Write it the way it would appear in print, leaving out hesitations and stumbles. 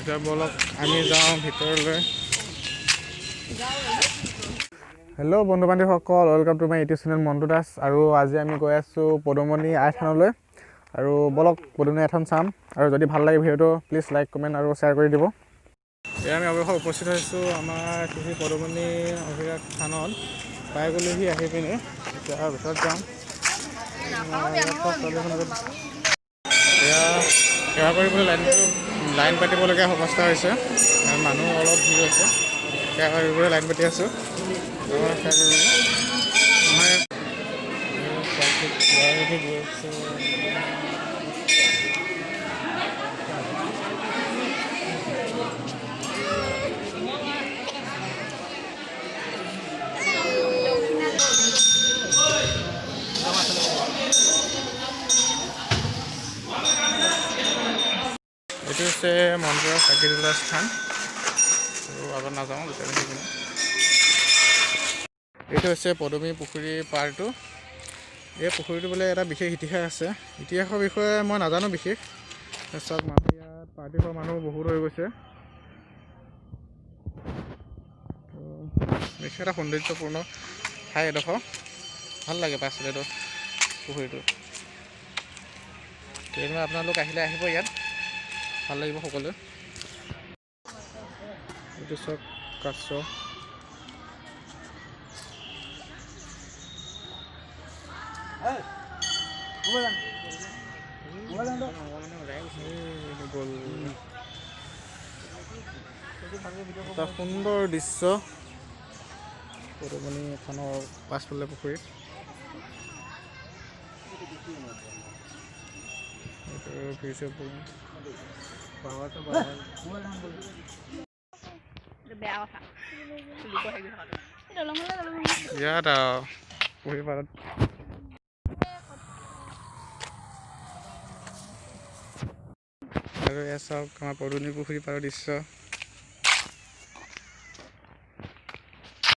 এতিয়া বলক আমি যাওঁ ভিতৰলৈ। হেল্ল' বন্ধু বান্ধৱীসকল, welcome to my YouTube channel Montu Das. আৰু আজি আমি গৈ আছোঁ পদুমণি আই থানলৈ। আৰু বলক পদুমণি আই থান চাম। আৰু যদি ভাল লাগে ভিডিঅ'টো প্লিজ লাইক কমেণ্ট আৰু শ্বেয়াৰ কৰি দিব। এতিয়া আমি অৱশেষত উপস্থিত হৈছোঁ আমাৰ সেই পদুমণি অভিৰাগ থানত। পাই গ'লোহি আহি পিনি এতিয়া ভিতৰত যাম। এতিয়া সেৱা কৰিবলৈ লাইন পাতিবলগীয়া অৱস্থা হৈছে। মানুহ অলপ ভিৰ হৈছে। সেৱা কৰিবলৈ লাইন পাতি আছোঁ। এইটো হৈছে মন্দিৰৰ চাকি জ্বলোৱা স্থান। আৰু আগত নাযাওঁ যেতিয়া এইটো হৈছে পদুমী পুখুৰী পাৰটো। এই পুখুৰীটো বোলে এটা বিশেষ ইতিহাস আছে। ইতিহাসৰ বিষয়ে মই নাজানো বিশেষ। চাওক মানুহ ইয়াত পাৰ্টি কৰা মানুহ বহুত হৈ গৈছে। বিশেষ এটা সৌন্দৰ্যপূৰ্ণ ঠাই এডোখৰ। ভাল লাগে পাইছিলে এইটো পুখুৰীটো। সেইকাৰণে আপোনালোক আহিব ইয়াত, ভাল লাগিব সকলোৱে। এইটো চাওক কাছ। এটা সুন্দৰ দৃশ্য পদুমণি থানৰ পাছফালে পুখুৰীত। ইয়াত পুখুৰী পাৰত আৰু এয়া চাওক আমাৰ পদুমণি পুখুৰী পাৰৰ দৃশ্য।